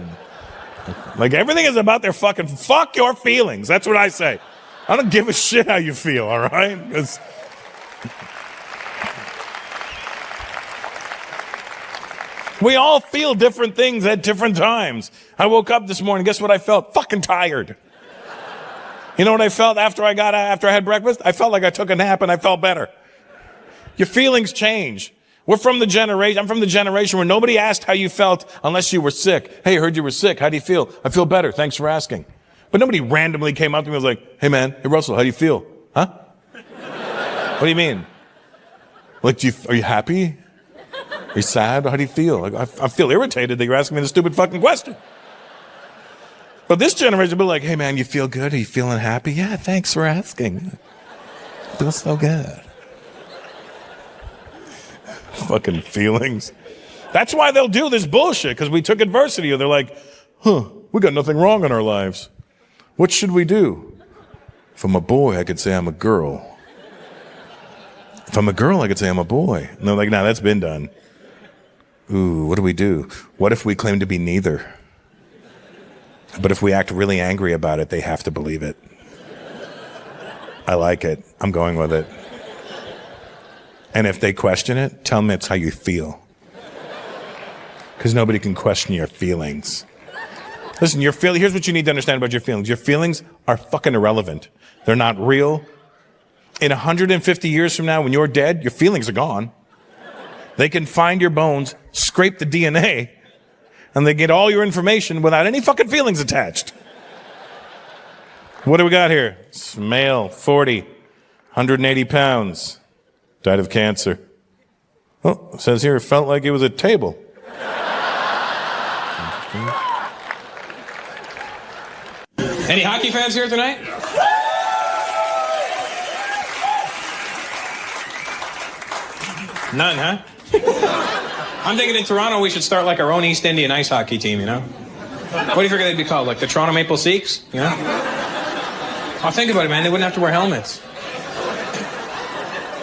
Like everything is about their fuck your feelings. That's what I say. I don't give a shit how you feel, all right? We all feel different things at different times. I woke up this morning, guess what I felt? Fucking tired. You know what I felt after I had breakfast? I felt like I took a nap and I felt better. Your feelings change. I'm from the generation where nobody asked how you felt unless you were sick. Hey, I heard you were sick. How do you feel? I feel better. Thanks for asking. But nobody randomly came up to me and was like, hey man, hey Russell, how do you feel? Huh? What do you mean? Like, are you happy? Are you sad? How do you feel? Like, I feel irritated that you're asking me this stupid fucking question. But this generation will be like, hey man, you feel good? Are you feeling happy? Yeah, thanks for asking. I feel so good. Fucking feelings. That's why they'll do this bullshit, because we took adversity. They're like, we got nothing wrong in our lives. What should we do? If I'm a boy, I could say I'm a girl. If I'm a girl, I could say I'm a boy. And they're like, nah, that's been done. Ooh, what do we do? What if we claim to be neither? But if we act really angry about it, they have to believe it. I like it. I'm going with it. And if they question it, tell them it's how you feel. Because nobody can question your feelings. Listen, here's what you need to understand about your feelings. Your feelings are fucking irrelevant. They're not real. In 150 years from now, when you're dead, your feelings are gone. They can find your bones, scrape the DNA, and they get all your information without any fucking feelings attached. What do we got here? It's male, 40, 180 pounds, died of cancer. Oh, it says here it felt like it was a table. Any hockey fans here tonight? None, huh? I'm thinking in Toronto we should start like our own East Indian ice hockey team, you know? What do you figure they'd be called? Like the Toronto Maple Seeks, you know? Oh, think about it, man. They wouldn't have to wear helmets.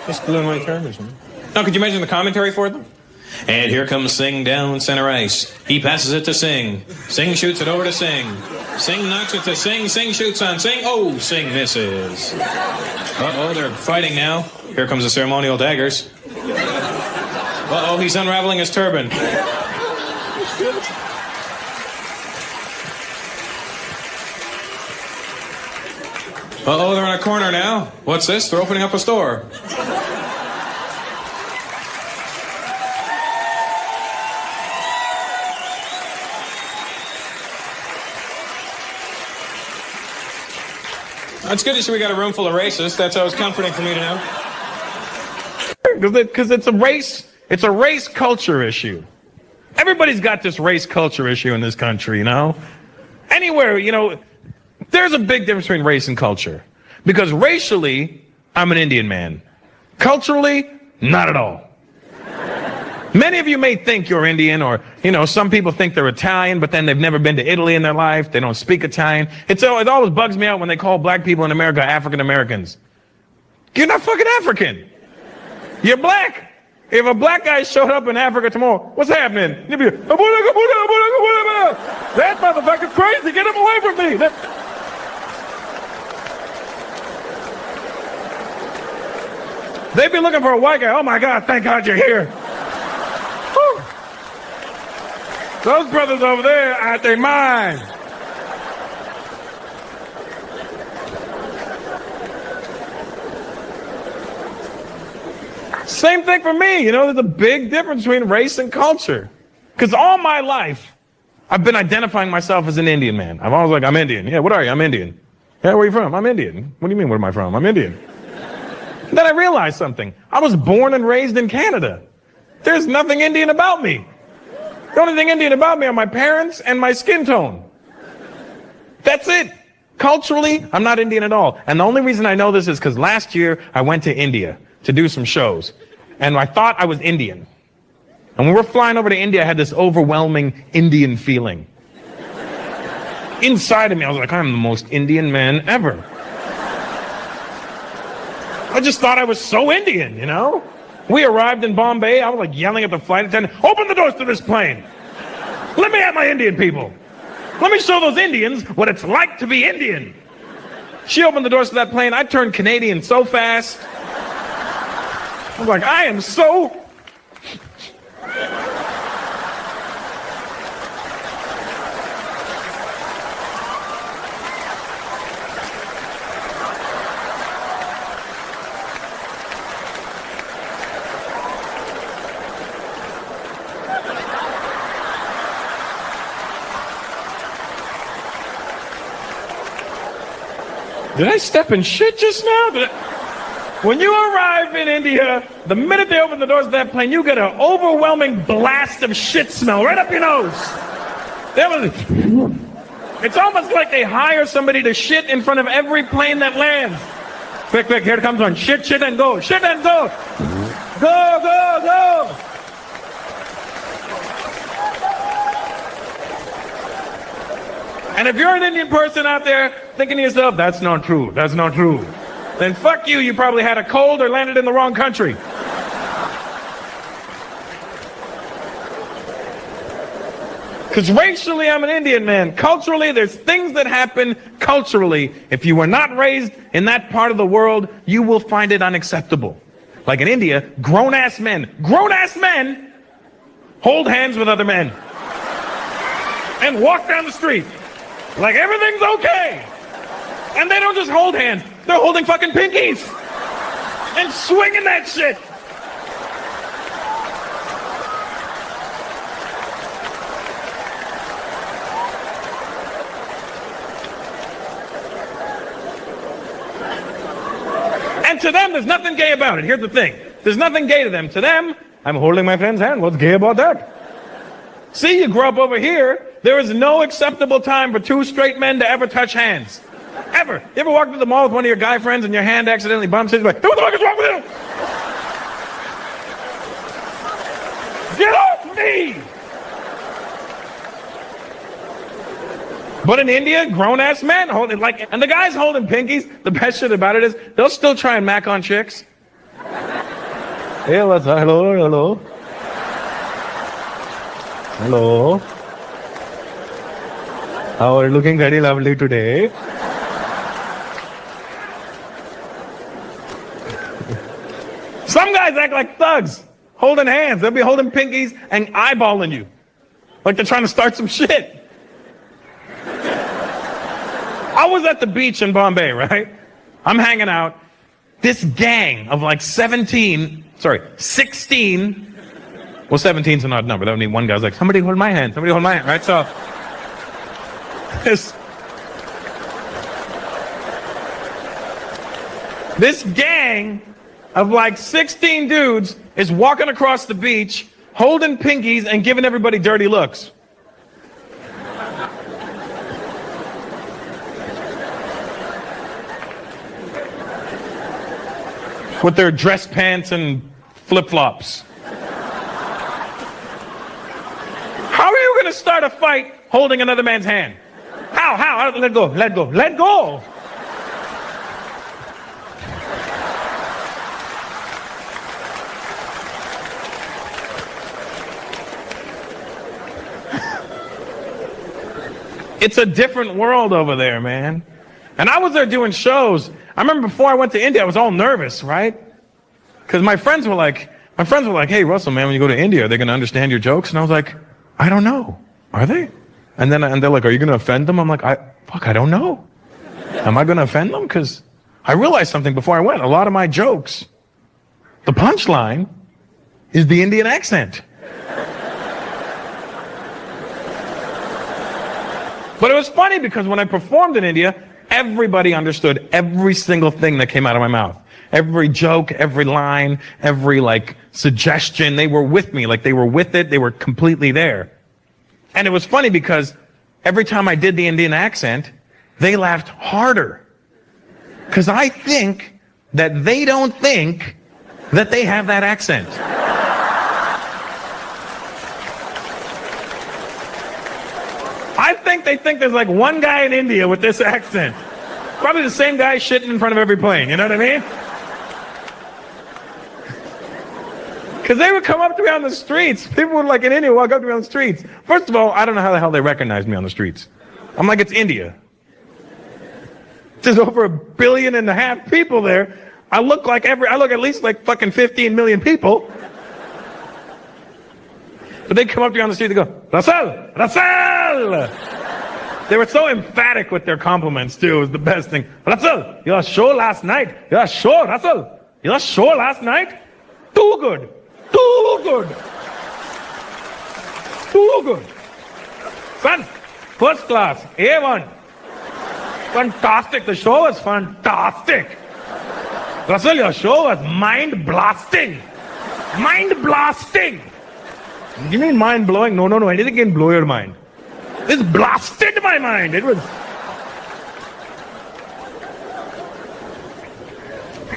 Just blue and white jerseys, man. Now, could you imagine the commentary for them? And here comes Singh down center ice. He passes it to Singh. Singh shoots it over to Singh. Singh knocks it to Singh. Singh shoots on Singh. Oh, Singh misses. Uh-oh, they're fighting now. Here comes the ceremonial daggers. Uh-oh, he's unraveling his turban. Uh-oh, they're in a corner now. What's this? They're opening up a store. It's good to see we got a room full of racists. That's always comforting for me to know. Because it's a race culture issue. Everybody's got this race culture issue in this country, you know? Anywhere, you know, there's a big difference between race and culture. Because racially, I'm an Indian man. Culturally, not at all. Many of you may think you're Indian, or, you know, some people think they're Italian, but then they've never been to Italy in their life. They don't speak Italian. It always bugs me out when they call black people in America African Americans. You're not fucking African. You're black. If a black guy showed up in Africa tomorrow, what's happening? You'd be, that motherfucker's crazy. Get him away from me. They'd be looking for a white guy. Oh my God, thank God you're here. Those brothers over there out their mind. Same thing for me. You know, there's a big difference between race and culture. Because all my life, I've been identifying myself as an Indian man. I'm always like, I'm Indian. Yeah, what are you? I'm Indian. Yeah, where are you from? I'm Indian. What do you mean, where am I from? I'm Indian. Then I realized something. I was born and raised in Canada. There's nothing Indian about me. The only thing Indian about me are my parents and my skin tone. That's it. Culturally, I'm not Indian at all. And the only reason I know this is because last year I went to India to do some shows. And I thought I was Indian. And when we're flying over to India, I had this overwhelming Indian feeling. Inside of me, I was like, I'm the most Indian man ever. I just thought I was so Indian, you know? We arrived in Bombay, I was like yelling at the flight attendant, open the doors to this plane. Let me have my Indian people. Let me show those Indians what it's like to be Indian. She opened the doors to that plane, I turned Canadian so fast. I was like, I am so... Did I step in shit just now? When you arrive in India, the minute they open the doors of that plane, you get an overwhelming blast of shit smell right up your nose. It's almost like they hire somebody to shit in front of every plane that lands. Quick, quick, here comes one. Shit, shit, and go. Shit and go. Go, go, go. And if you're an Indian person out there thinking to yourself, that's not true, that's not true, then fuck you, you probably had a cold or landed in the wrong country. Because racially, I'm an Indian man. Culturally, there's things that happen culturally. If you were not raised in that part of the world, you will find it unacceptable. Like in India, grown-ass men hold hands with other men and walk down the street like everything's okay. And they don't just hold hands, they're holding fucking pinkies and swinging that shit. And to them, there's nothing gay about it. Here's the thing. There's nothing gay to them. To them, I'm holding my friend's hand. What's gay about that? See, you grow up over here, there is no acceptable time for two straight men to ever touch hands. Ever. You ever walk to the mall with one of your guy friends and your hand accidentally bumps into like, what the fuck is wrong with you? Get off me! But in India, grown-ass men holding, like, and the guys holding pinkies, the best shit about it is, they'll still try and mac on chicks. Hey, what's up? Hello, hello. Hello. How are you looking very lovely today? Some guys act like thugs, holding hands. They'll be holding pinkies and eyeballing you. Like they're trying to start some shit. I was at the beach in Bombay, right? I'm hanging out. This gang of like 16. Well, 17's an odd number. That would mean one guy's like, somebody hold my hand, somebody hold my hand, right? So, this gang of like 16 dudes is walking across the beach, holding pinkies and giving everybody dirty looks. With their dress pants and flip-flops. How are you going to start a fight holding another man's hand? How? Let go, let go, let go! It's a different world over there, man. And I was there doing shows. I remember before I went to India, I was all nervous, right? Because my friends were like, hey, Russell, man, when you go to India, are they going to understand your jokes? And I was like, I don't know. are they? And they're like, are you going to offend them? I'm like, I don't know. Am I going to offend them? Because I realized something before I went. A lot of my jokes, the punchline is the Indian accent. But it was funny because when I performed in India, everybody understood every single thing that came out of my mouth. Every joke, every line, every suggestion, they were with me. They were with it. They were completely there. And it was funny because every time I did the Indian accent, they laughed harder. Because I think that they don't think that they have that accent. I think they think there's one guy in India with this accent. Probably the same guy shitting in front of every plane, you know what I mean? Because they would come up to me on the streets. People would, in India, walk up to me on the streets. First of all, I don't know how the hell they recognize me on the streets. I'm like, it's India. There's over 1.5 billion people there. I look at least like fucking 15 million people. But they come up to me on the street, they go, Russell! Russell! They were so emphatic with their compliments, too. It was the best thing. Russell, your show last night. Your show, Russell. Your show last night. Too good. Too good. Too good. Son, first class. A1. Fantastic. The show was fantastic. Russell, your show was mind-blasting. Mind-blasting. You mean mind-blowing? No. Anything can blow your mind. This blasted my mind. It was...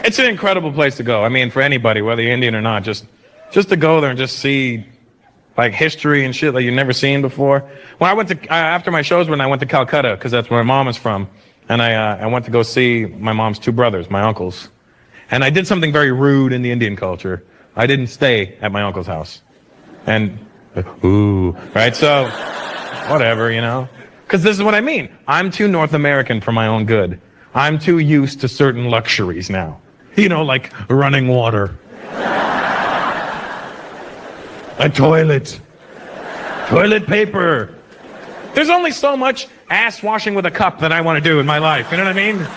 It's an incredible place to go. I mean, for anybody, whether you're Indian or not, just to go there and just see history and shit you've never seen before. When I went to after my shows, when I went to Calcutta, because that's where my mom is from, and I went to go see my mom's 2 brothers, my uncles, and I did something very rude in the Indian culture. I didn't stay at my uncle's house, and right, so whatever, because this is what I mean. I'm too North American for my own good. I'm too used to certain luxuries now. Like running water. A toilet. Toilet paper. There's only so much ass washing with a cup that I want to do in my life. You know what I mean?